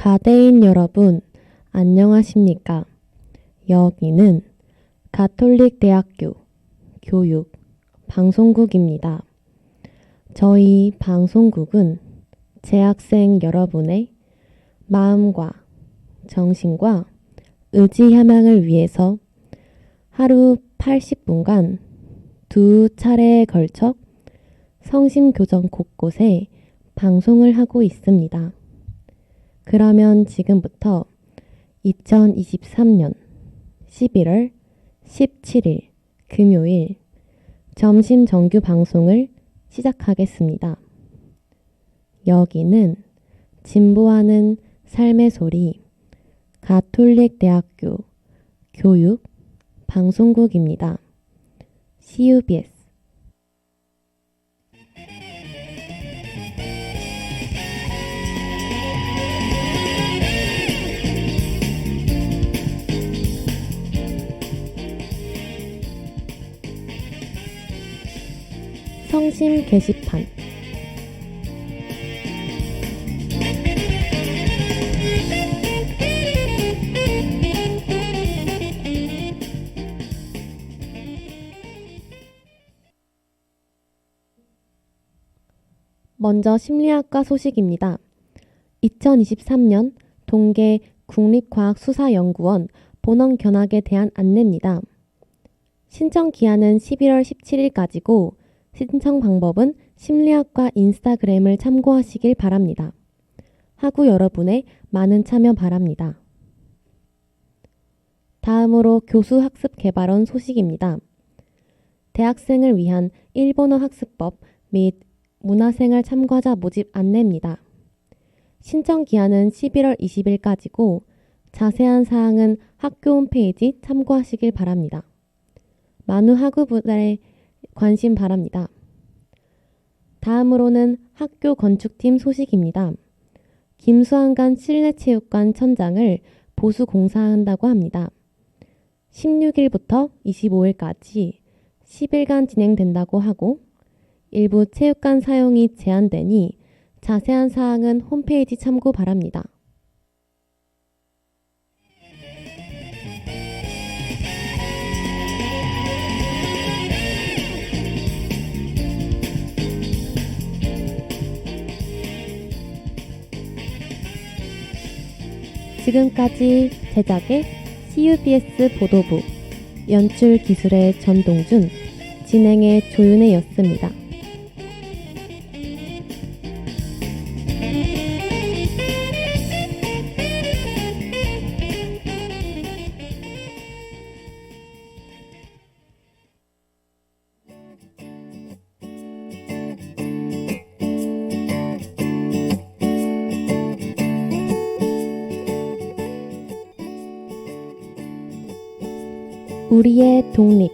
가대인 여러분, 안녕하십니까? 여기는 가톨릭대학교 교육 방송국입니다. 저희 방송국은 재학생 여러분의 마음과 정신과 의지 향상을 위해서 하루 80분간 두 차례에 걸쳐 성심교정 곳곳에 방송을 하고 있습니다. 그러면 지금부터 2023년 11월 17일 금요일 점심 정규 방송을 시작하겠습니다. 여기는 진보하는 삶의 소리 가톨릭대학교 교육 방송국입니다. CUBS 성심 게시판 먼저 심리학과 소식입니다. 2023년 동계 국립과학수사연구원 본원 견학에 대한 안내입니다. 신청 기한은 11월 17일까지고 신청 방법은 심리학과 인스타그램을 참고하시길 바랍니다. 학우 여러분의 많은 참여 바랍니다. 다음으로 교수학습개발원 소식입니다. 대학생을 위한 일본어 학습법 및 문화생활 참가자 모집 안내입니다. 신청 기한은 11월 20일까지고 자세한 사항은 학교 홈페이지 참고하시길 바랍니다. 많은 학우분들의 관심 바랍니다. 다음으로는 학교 건축팀 소식입니다. 김수환관 실내체육관 천장을 보수 공사한다고 합니다. 16일부터 25일까지 10일간 진행된다고 하고 일부 체육관 사용이 제한되니 자세한 사항은 홈페이지 참고 바랍니다. 지금까지 제작의 CUBS 보도부, 연출 기술의 전동준, 진행의 조윤혜였습니다. 우리의 독립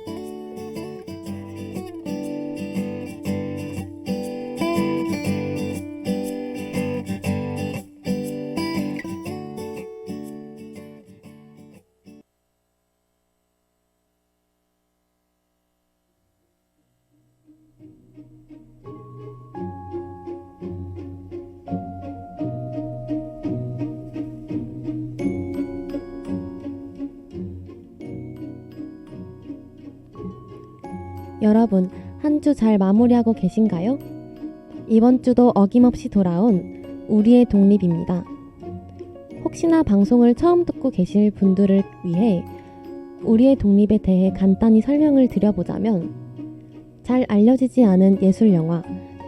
여러분, 한 주 잘 마무리하고 계신가요? 이번 주도 어김없이 돌아온 우리의 독립입니다. 혹시나 방송을 처음 듣고 계실 분들을 위해 우리의 독립에 대해 간단히 설명을 드려보자면 잘 알려지지 않은 예술영화,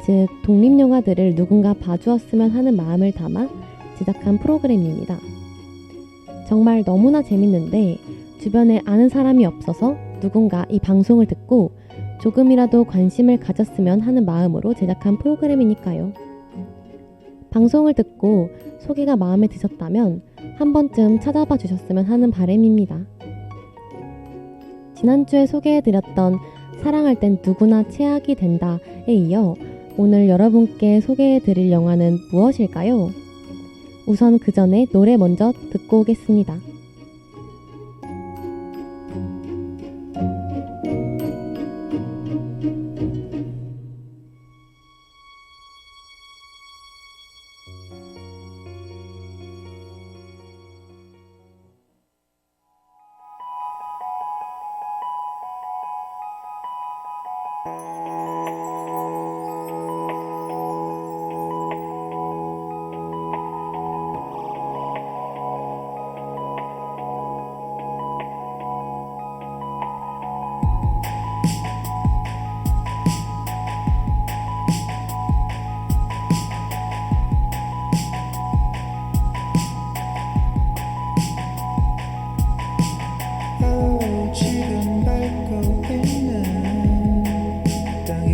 즉 독립영화들을 누군가 봐주었으면 하는 마음을 담아 제작한 프로그램입니다. 정말 너무나 재밌는데 주변에 아는 사람이 없어서 누군가 이 방송을 듣고 조금이라도 관심을 가졌으면 하는 마음으로 제작한 프로그램이니까요. 방송을 듣고 소개가 마음에 드셨다면 한 번쯤 찾아봐 주셨으면 하는 바람입니다. 지난주에 소개해드렸던 사랑할 땐 누구나 최악이 된다에 이어 오늘 여러분께 소개해드릴 영화는 무엇일까요? 우선 그 전에 노래 먼저 듣고 오겠습니다. 지금 밟고 있는 땅에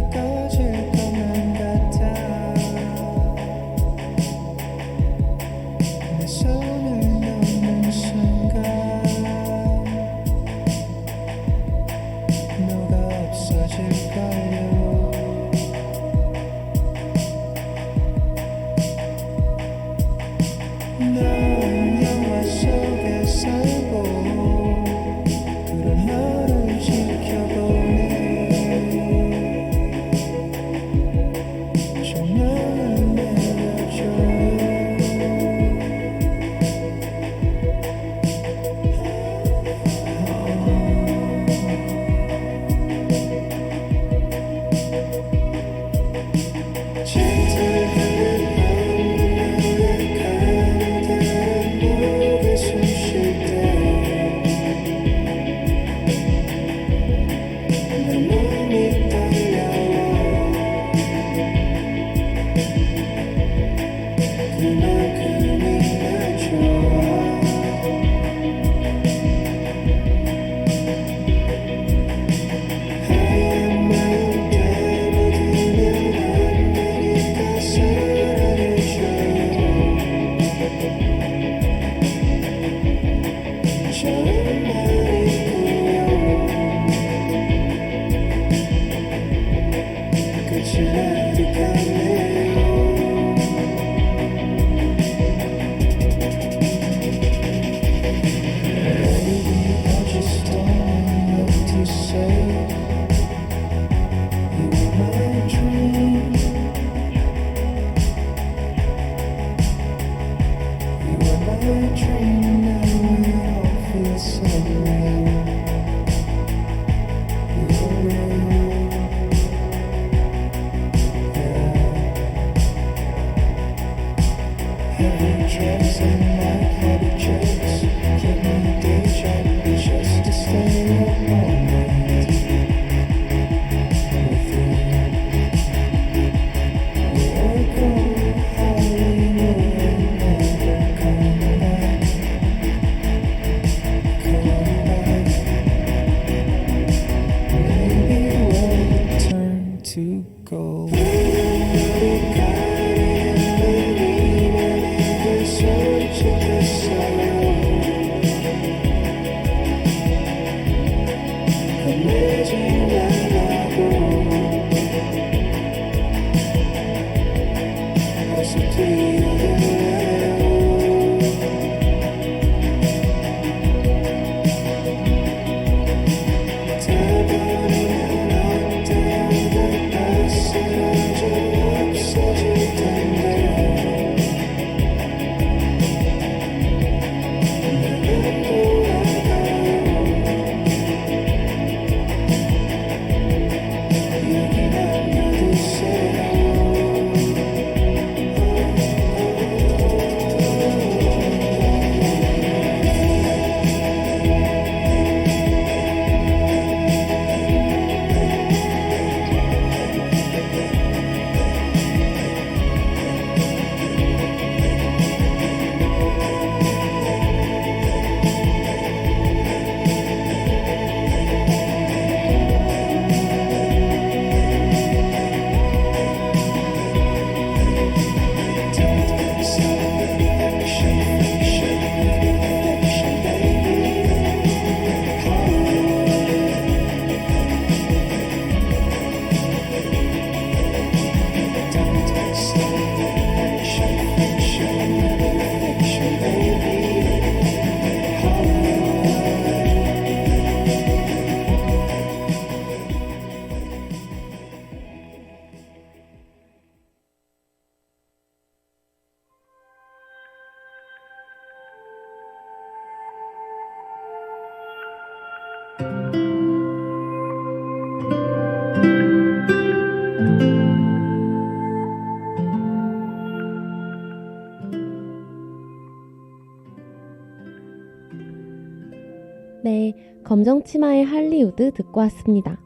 검정치마의 할리우드 듣고 왔습니다.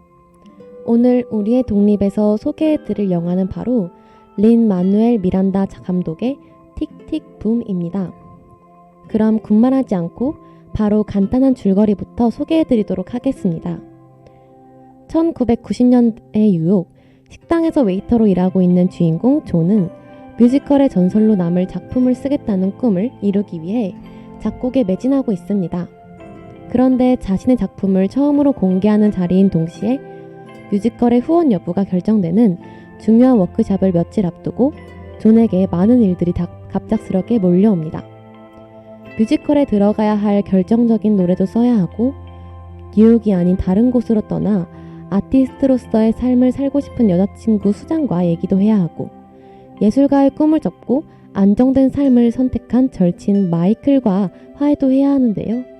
오늘 우리의 독립에서 소개해드릴 영화는 바로 린 마누엘 미란다 감독의 틱틱 붐입니다. 그럼 군말하지 않고 바로 간단한 줄거리부터 소개해드리도록 하겠습니다. 1990년대 뉴욕 식당에서 웨이터로 일하고 있는 주인공 존은 뮤지컬의 전설로 남을 작품을 쓰겠다는 꿈을 이루기 위해 작곡에 매진하고 있습니다. 그런데 자신의 작품을 처음으로 공개하는 자리인 동시에 뮤지컬의 후원 여부가 결정되는 중요한 워크숍을 며칠 앞두고 존에게 많은 일들이 갑작스럽게 몰려옵니다. 뮤지컬에 들어가야 할 결정적인 노래도 써야 하고 뉴욕이 아닌 다른 곳으로 떠나 아티스트로서의 삶을 살고 싶은 여자친구 수잔과 얘기도 해야 하고 예술가의 꿈을 접고 안정된 삶을 선택한 절친 마이클과 화해도 해야 하는데요.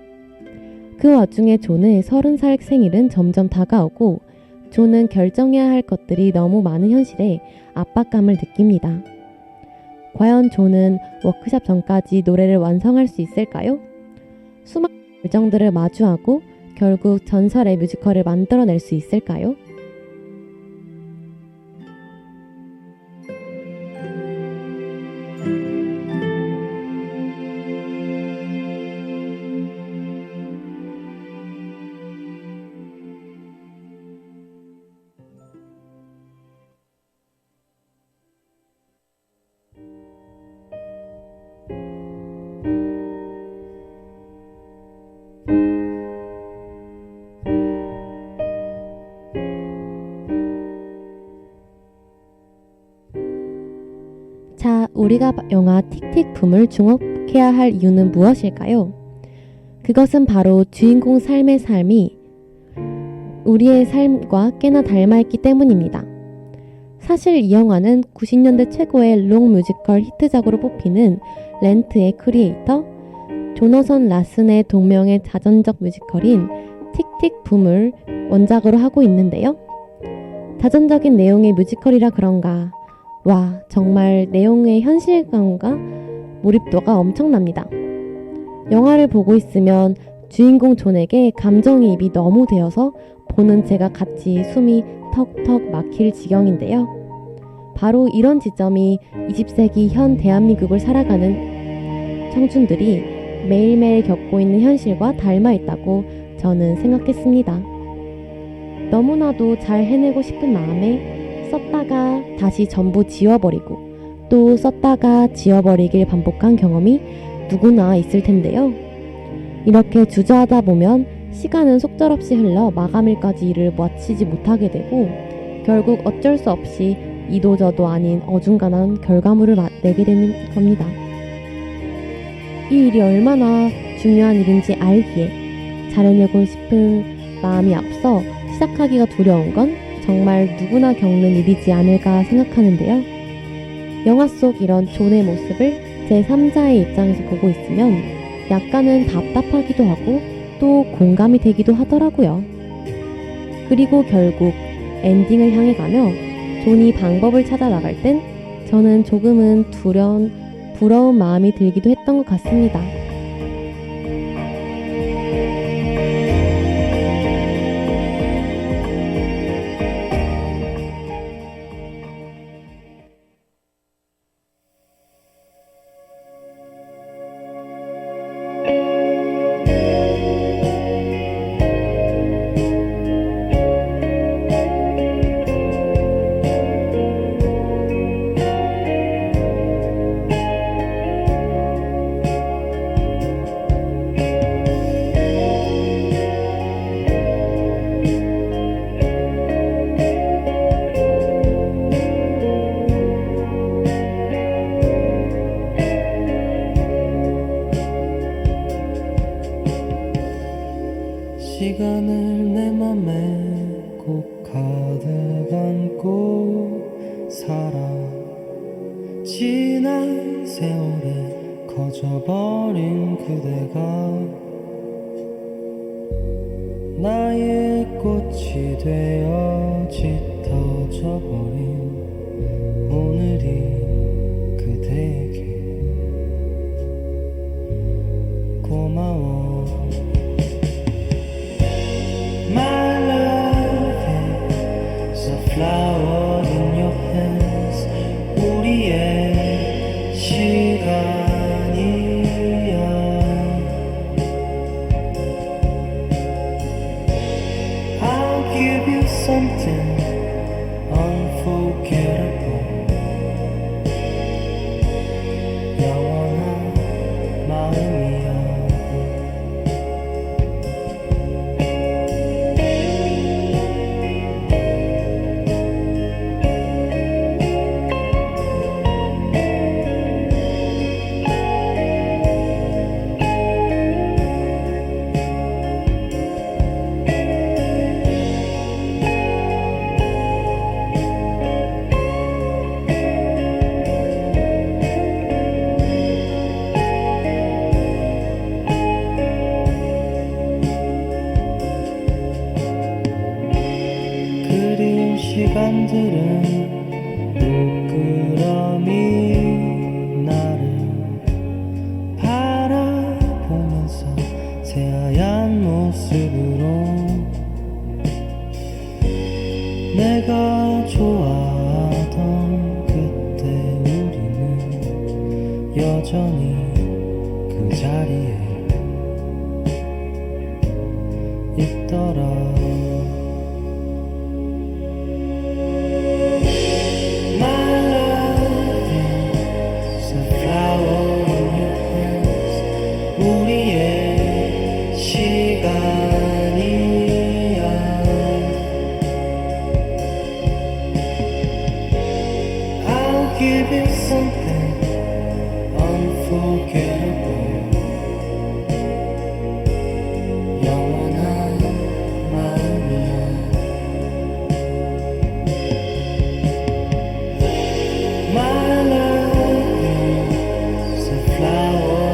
그 와중에 존의 30살 생일은 점점 다가오고 존은 결정해야 할 것들이 너무 많은 현실에 압박감을 느낍니다. 과연 존은 워크숍 전까지 노래를 완성할 수 있을까요? 수많은 결정들을 마주하고 결국 전설의 뮤지컬을 만들어낼 수 있을까요? 자, 우리가 영화 틱틱 붐을 주목해야 할 이유는 무엇일까요? 그것은 바로 주인공 삶의 삶이 우리의 삶과 꽤나 닮아있기 때문입니다. 사실 이 영화는 90년대 최고의 록 뮤지컬 히트작으로 뽑히는 렌트의 크리에이터 조너선 라슨의 동명의 자전적 뮤지컬인 틱틱 붐을 원작으로 하고 있는데요. 자전적인 내용의 뮤지컬이라 그런가 와, 정말 내용의 현실감과 몰입도가 엄청납니다. 영화를 보고 있으면 주인공 존에게 감정이입이 너무 되어서 보는 제가 같이 숨이 턱턱 막힐 지경인데요. 바로 이런 지점이 20세기 현 대한민국을 살아가는 청춘들이 매일매일 겪고 있는 현실과 닮아 있다고 저는 생각했습니다. 너무나도 잘 해내고 싶은 마음에 썼다가 다시 전부 지워버리고 또 썼다가 지워버리길 반복한 경험이 누구나 있을 텐데요. 이렇게 주저하다 보면 시간은 속절없이 흘러 마감일까지 일을 마치지 못하게 되고 결국 어쩔 수 없이 이도저도 아닌 어중간한 결과물을 내게 되는 겁니다. 이 일이 얼마나 중요한 일인지 알기에 잘해내고 싶은 마음이 앞서 시작하기가 두려운 건 정말 누구나 겪는 일이지 않을까 생각하는데요. 영화 속 이런 존의 모습을 제3자의 입장에서 보고 있으면 약간은 답답하기도 하고 또 공감이 되기도 하더라고요. 그리고 결국 엔딩을 향해 가며 존이 방법을 찾아 나갈 땐 저는 조금은 부러운 마음이 들기도 했던 것 같습니다. 시간을 내 맘에 꼭 가득 안고 살아. 지난 세월에 커져버린 그대가 나의 꽃이 되어 짙어져버린 오늘이 그대에게 고마워. My love is a flower in your hands. 우리의 시간이야. I'll give you something unforgettable. 영원한 마음이야. 그리운 시간들은 물끄러미 나를 바라보면서 새하얀 모습으로 내가 좋아하던 그때 우리는 여전히 그 자리에 있더라. 우리의 시간이야. I'll give you something unforgettable. 영원한 마음이야. My love is a flower.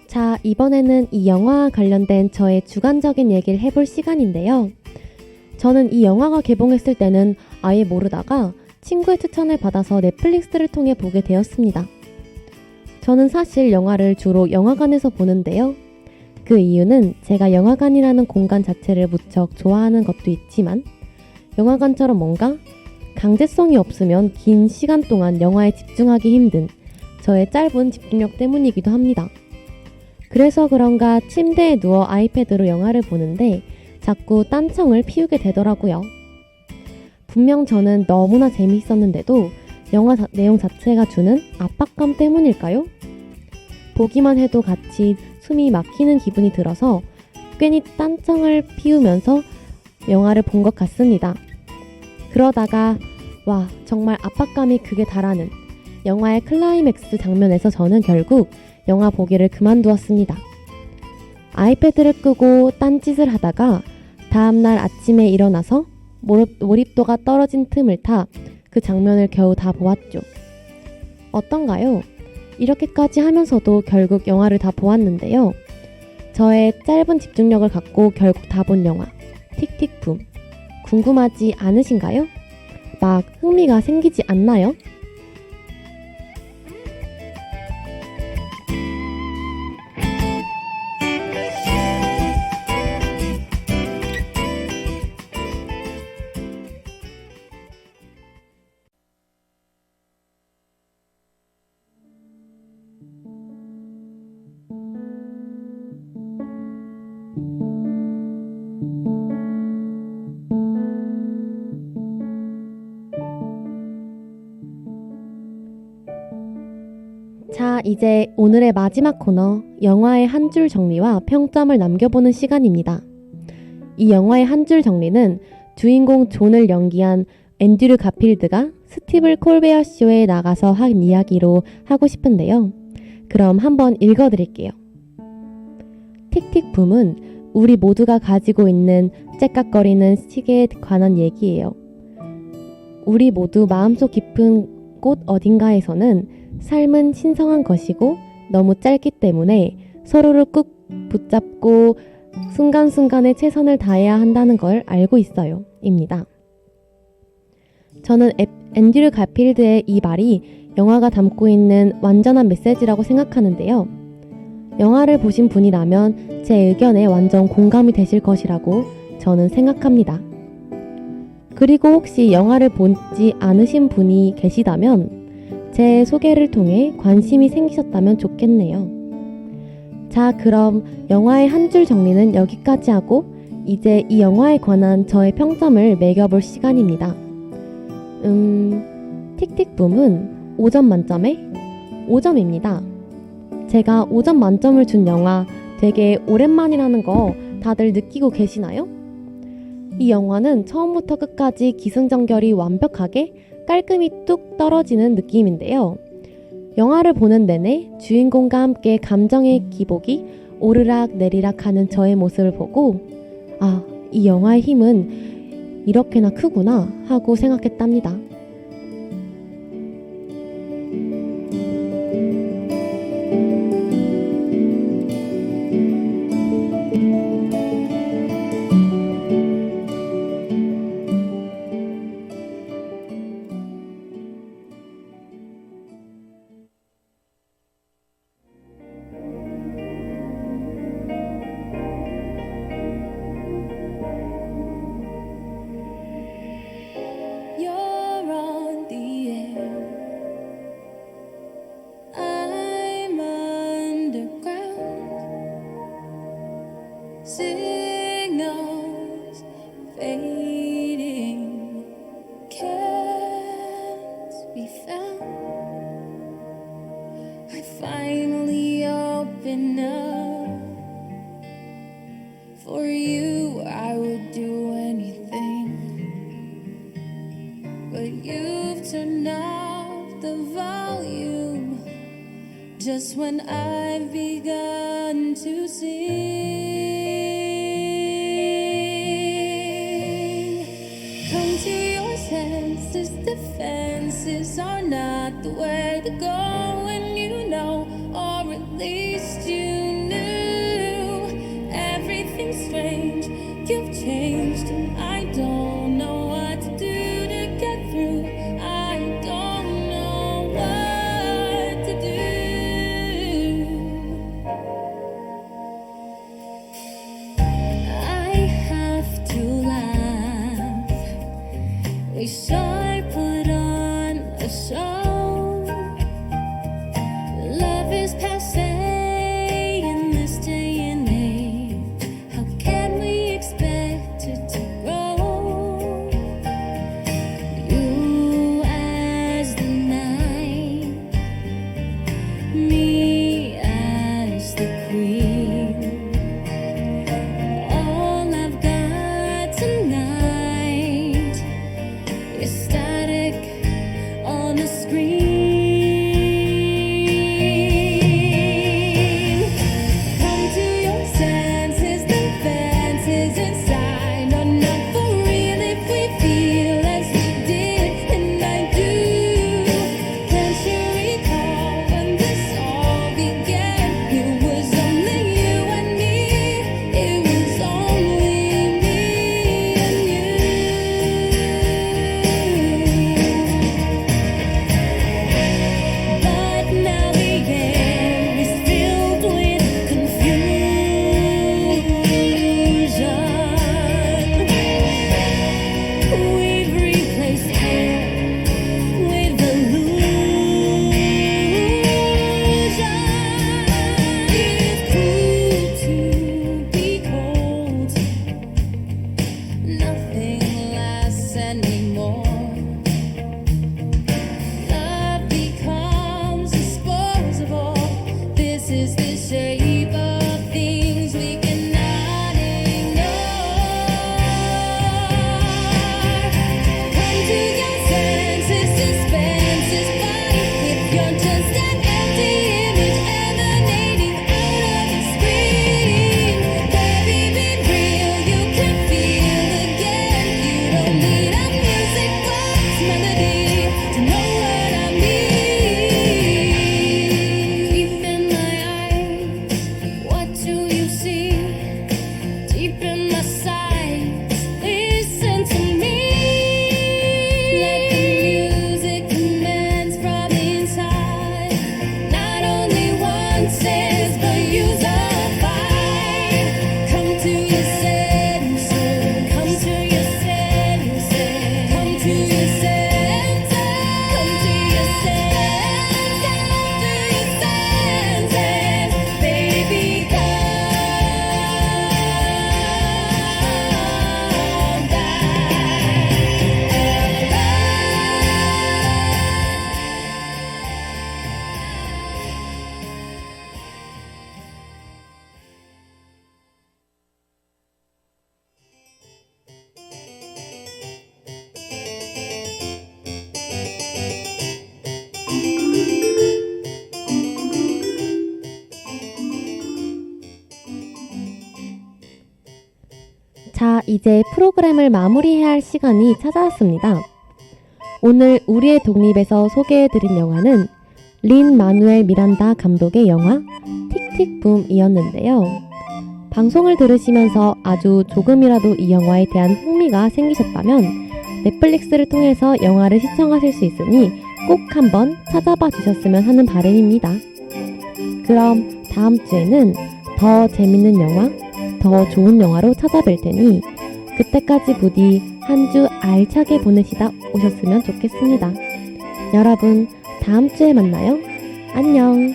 자, 이번에는 이 영화와 관련된 저의 주관적인 얘기를 해볼 시간인데요. 저는 이 영화가 개봉했을 때는 아예 모르다가 친구의 추천을 받아서 넷플릭스를 통해 보게 되었습니다. 저는 사실 영화를 주로 영화관에서 보는데요. 그 이유는 제가 영화관이라는 공간 자체를 무척 좋아하는 것도 있지만 영화관처럼 뭔가 강제성이 없으면 긴 시간 동안 영화에 집중하기 힘든 저의 짧은 집중력 때문이기도 합니다. 그래서 그런가 침대에 누워 아이패드로 영화를 보는데 자꾸 딴청을 피우게 되더라고요. 분명 저는 너무나 재미있었는데도 영화 내용 자체가 주는 압박감 때문일까요? 보기만 해도 같이 숨이 막히는 기분이 들어서 괜히 딴청을 피우면서 영화를 본 것 같습니다. 그러다가 와, 정말 압박감이 극에 달하는 영화의 클라이맥스 장면에서 저는 결국 영화 보기를 그만두었습니다. 아이패드를 끄고 딴짓을 하다가 다음날 아침에 일어나서 몰입도가 떨어진 틈을 타 그 장면을 겨우 다 보았죠. 어떤가요? 이렇게까지 하면서도 결국 영화를 다 보았는데요. 저의 짧은 집중력을 갖고 결국 다 본 영화 틱틱붐. 궁금하지 않으신가요? 막 흥미가 생기지 않나요? 자, 이제 오늘의 마지막 코너, 영화의 한 줄 정리와 평점을 남겨보는 시간입니다. 이 영화의 한 줄 정리는 주인공 존을 연기한 앤드류 가필드가 스티브 콜베어 쇼에 나가서 한 이야기로 하고 싶은데요. 그럼 한번 읽어드릴게요. 틱틱붐은 우리 모두가 가지고 있는 째깍거리는 시계에 관한 얘기예요. 우리 모두 마음속 깊은 곳 어딘가에서는 삶은 신성한 것이고 너무 짧기 때문에 서로를 꾹 붙잡고 순간순간에 최선을 다해야 한다는 걸 알고 있어요. 입니다. 저는 앤드류 가필드의 이 말이 영화가 담고 있는 완전한 메시지라고 생각하는데요. 영화를 보신 분이라면 제 의견에 완전 공감이 되실 것이라고 저는 생각합니다. 그리고 혹시 영화를 보지 않으신 분이 계시다면 제 소개를 통해 관심이 생기셨다면 좋겠네요. 자, 그럼 영화의 한 줄 정리는 여기까지 하고 이제 이 영화에 관한 저의 평점을 매겨볼 시간입니다. 틱틱붐은 5점 만점에 5점입니다. 제가 5점 만점을 준 영화 되게 오랜만이라는 거 다들 느끼고 계시나요? 이 영화는 처음부터 끝까지 기승전결이 완벽하게 깔끔히 뚝 떨어지는 느낌인데요. 영화를 보는 내내 주인공과 함께 감정의 기복이 오르락 내리락 하는 저의 모습을 보고 아, 이 영화의 힘은 이렇게나 크구나 하고 생각했답니다. You're on the air. I'm underground. Signals fading. Can't be found. I finally open up. For you, I would do anything. But you've turned up the volume just when I've begun to sing. Come to your senses, defenses are not the way to go when you know, or at least you knew. Everything's strange, you've changed, and I don't know what to do. I don't know what to do. I have to laugh. Wish I put on a show. Love is passé. anymore. Love becomes disposable. This is the shape of things we cannot ignore. Come to your senses, suspense is fine. If you're just an empty image emanating out of the screen, baby, be real, you can feel again. You don't need a music box melody to know what I mean. Deep in my eyes, what do you see? Deep in my sights, listen to me. Let the music commence from inside. Not only once, but use a fire. Come to your senses. Come to your senses. Come to your senses. Come to your senses. Come to your senses. Baby, come 자, 이제 프로그램을 마무리해야 할 시간이 찾아왔습니다. 오늘 우리의 독립에서 소개해드린 영화는 린 마누엘 미란다 감독의 영화 틱틱붐이었는데요. 방송을 들으시면서 아주 조금이라도 이 영화에 대한 흥미가 생기셨다면 넷플릭스를 통해서 영화를 시청하실 수 있으니 꼭 한번 찾아봐 주셨으면 하는 바람입니다. 그럼 다음 주에는 더 재밌는 영화, 더 좋은 영화로 찾아뵐 테니 그때까지 부디 한 주 알차게 보내시다 오셨으면 좋겠습니다. 여러분, 다음 주에 만나요. 안녕.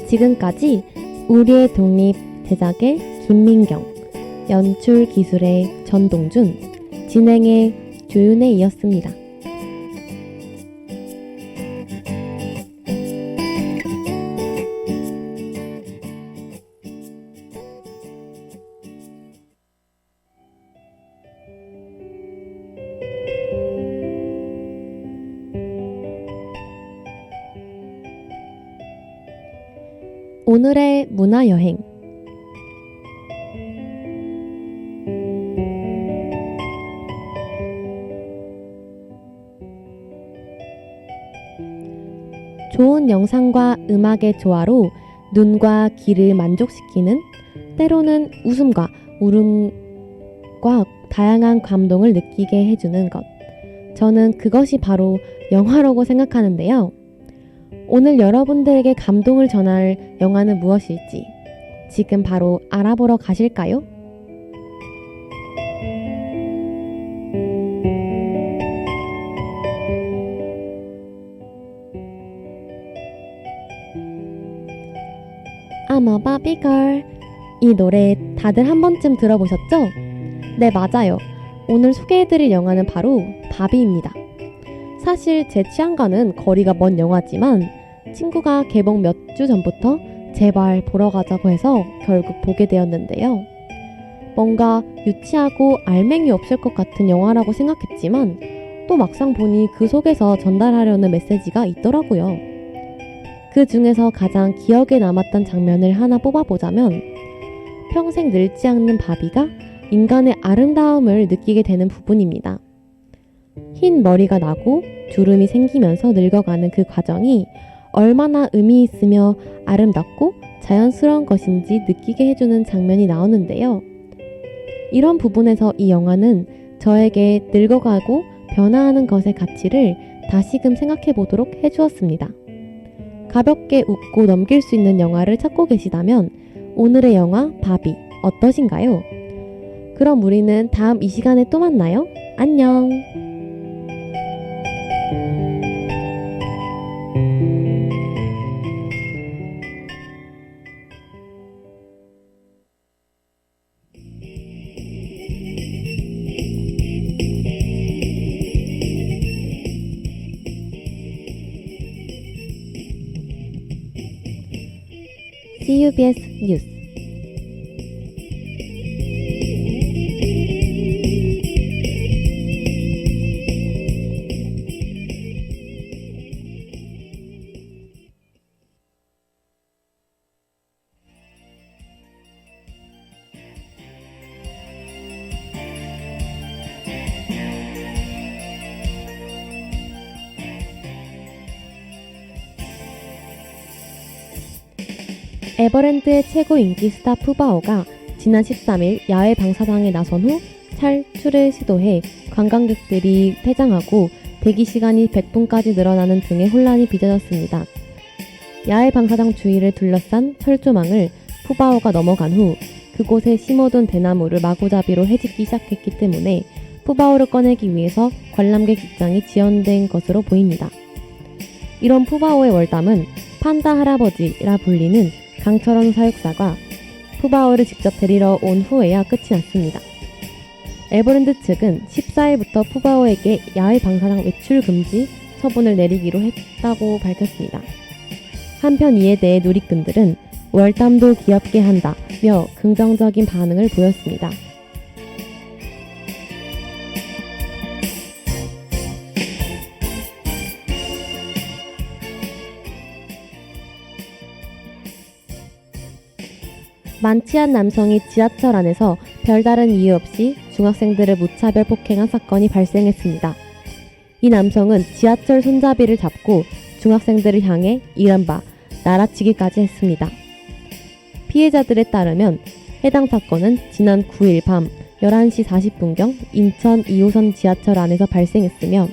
지금까지 우리의 독립 제작의 김민경, 연출 기술의 전동준, 진행의 조윤혜이었습니다. 오늘의 문화여행. 좋은 영상과 음악의 조화로 눈과 귀를 만족시키는, 때로는 웃음과 울음과 다양한 감동을 느끼게 해주는 것. 저는 그것이 바로 영화라고 생각하는데요. 오늘 여러분들에게 감동을 전할 영화는 무엇일지 지금 바로 알아보러 가실까요? I'm a Barbie girl. 이 노래 다들 한 번쯤 들어보셨죠? 네, 맞아요. 오늘 소개해드릴 영화는 바로 바비입니다. 사실 제 취향과는 거리가 먼 영화지만 친구가 개봉 몇 주 전부터 제발 보러 가자고 해서 결국 보게 되었는데요. 뭔가 유치하고 알맹이 없을 것 같은 영화라고 생각했지만 또 막상 보니 그 속에서 전달하려는 메시지가 있더라고요. 그 중에서 가장 기억에 남았던 장면을 하나 뽑아보자면 평생 늙지 않는 바비가 인간의 아름다움을 느끼게 되는 부분입니다. 흰 머리가 나고 주름이 생기면서 늙어가는 그 과정이 얼마나 의미 있으며 아름답고 자연스러운 것인지 느끼게 해주는 장면이 나오는데요. 이런 부분에서 이 영화는 저에게 늙어가고 변화하는 것의 가치를 다시금 생각해 보도록 해주었습니다. 가볍게 웃고 넘길 수 있는 영화를 찾고 계시다면 오늘의 영화 바비 어떠신가요? 그럼 우리는 다음 이 시간에 또 만나요. 안녕! CUBS 뉴스 에버랜드의 최고 인기 스타 푸바오가 지난 13일 야외 방사장에 나선 후 탈출을 시도해 관광객들이 퇴장하고 대기 시간이 100분까지 늘어나는 등의 혼란이 빚어졌습니다. 야외 방사장 주위를 둘러싼 철조망을 푸바오가 넘어간 후 그곳에 심어둔 대나무를 마구잡이로 헤집기 시작했기 때문에 푸바오를 꺼내기 위해서 관람객 입장이 지연된 것으로 보입니다. 이런 푸바오의 월담은 판다 할아버지라 불리는 강철원 사육사가 푸바오를 직접 데리러 온 후에야 끝이 났습니다. 에버랜드 측은 14일부터 푸바오에게 야외 방사장 외출 금지 처분을 내리기로 했다고 밝혔습니다. 한편 이에 대해 누리꾼들은 월담도 귀엽게 한다며 긍정적인 반응을 보였습니다. 만취한 남성이 지하철 안에서 별다른 이유 없이 중학생들을 무차별 폭행한 사건이 발생했습니다. 이 남성은 지하철 손잡이를 잡고 중학생들을 향해 이른바 날아치기까지 했습니다. 피해자들에 따르면 해당 사건은 지난 9일 밤 11시 40분경 인천 2호선 지하철 안에서 발생했으며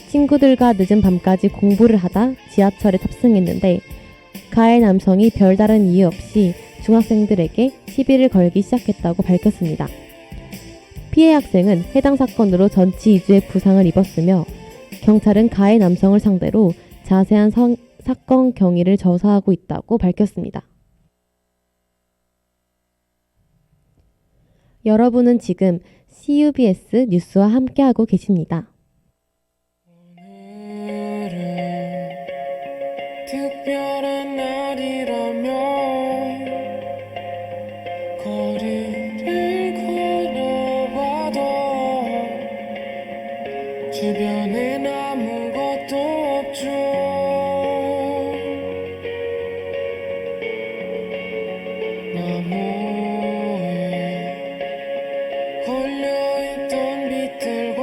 친구들과 늦은 밤까지 공부를 하다 지하철에 탑승했는데 가해 남성이 별다른 이유 없이 중학생들에게 시비를 걸기 시작했다고 밝혔습니다. 피해 학생은 해당 사건으로 전치 2주의 부상을 입었으며 경찰은 가해 남성을 상대로 자세한 사건 경위를 조사하고 있다고 밝혔습니다. 여러분은 지금 CUBS 뉴스와 함께하고 계십니다. 오늘은 특별한 날이라면 거리를 걸어봐도 주변엔 아무것도 없죠. 나무에 걸려있던 빛들과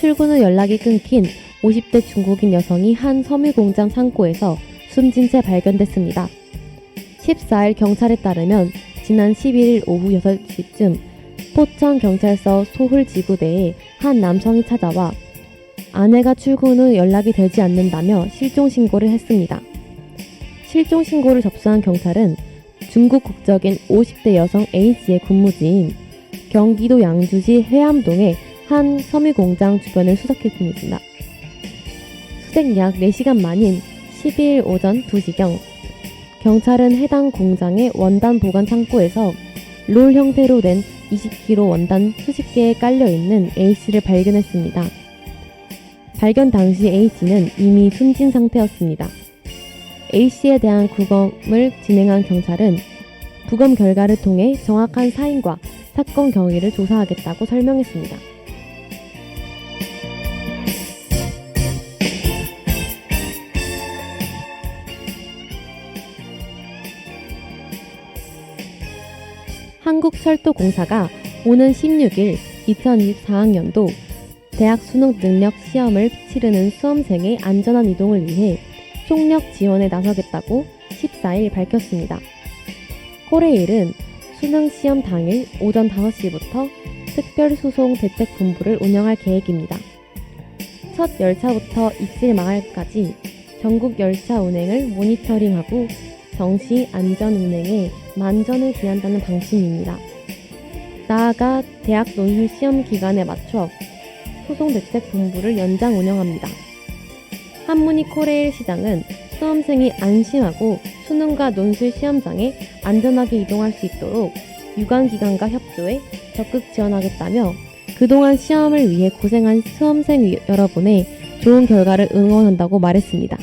출근 후 연락이 끊긴 50대 중국인 여성이 한 섬유 공장 창고에서 숨진 채 발견됐습니다. 14일 경찰에 따르면 지난 11일 오후 6시쯤 포천경찰서 소hul지구대에 한 남성이 찾아와 아내가 출근 후 연락이 되지 않는다며 실종신고를 했습니다. 실종신고를 접수한 경찰은 중국 국적인 50대 여성 A씨의 근무지인 경기도 양주시 해암동의 한 섬유공장 주변을 수색했습니다. 수색 약 4시간 만인 12일 오전 2시경 경찰은 해당 공장의 원단 보관 창고에서 롤 형태로 된 20kg 원단 수십 개에 깔려있는 A씨를 발견했습니다. 발견 당시 A씨는 이미 숨진 상태였습니다. A씨에 대한 구검을 진행한 경찰은 부검 결과를 통해 정확한 사인과 사건 경위를 조사하겠다고 설명했습니다. 한국철도공사가 오는 16일 2024학년도 대학 수능 능력 시험을 치르는 수험생의 안전한 이동을 위해 총력 지원에 나서겠다고 14일 밝혔습니다. 코레일은 수능 시험 당일 오전 5시부터 특별수송 대책본부를 운영할 계획입니다. 첫 열차부터 입실 마을까지 전국 열차 운행을 모니터링하고 정시 안전 운행에 만전을 기한다는 방침입니다. 나아가 대학 논술 시험 기간에 맞춰 소송대책본부를 연장 운영합니다. 한문희 코레일 시장은 수험생이 안심하고 수능과 논술 시험장에 안전하게 이동할 수 있도록 유관기관과 협조해 적극 지원하겠다며 그동안 시험을 위해 고생한 수험생 여러분의 좋은 결과를 응원한다고 말했습니다.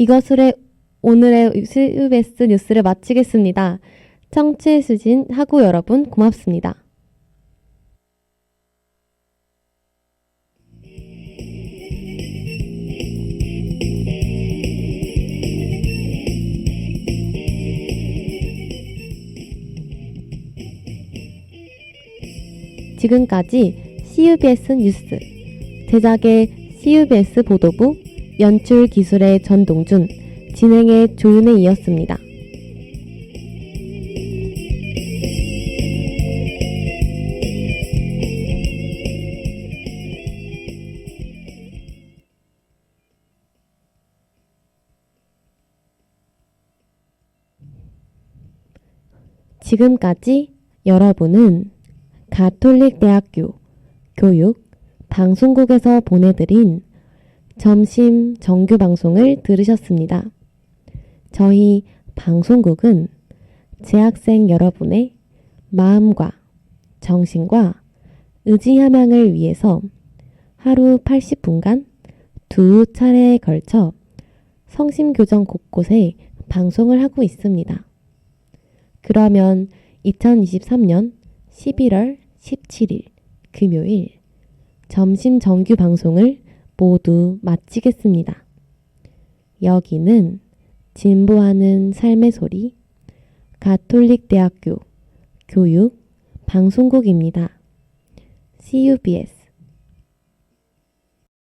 이것으로 오늘의 CUBS 뉴스를 마치겠습니다. 청취해주신 학우 여러분 고맙습니다. 지금까지 CUBS 뉴스 제작의 CUBS 보도부 연출 기술의 전동준 진행의 조윤혜 이었습니다. 지금까지 여러분은 가톨릭대학교 교육 방송국에서 보내드린 점심 정규 방송을 들으셨습니다. 저희 방송국은 재학생 여러분의 마음과 정신과 의지 함양을 위해서 하루 80분간 2차례에 걸쳐 성심교정 곳곳에 방송을 하고 있습니다. 그러면 2023년 11월 17일 금요일 점심 정규 방송을 모두 마치겠습니다. 여기는 진보하는 삶의 소리 가톨릭대학교 교육 방송국입니다. CUBS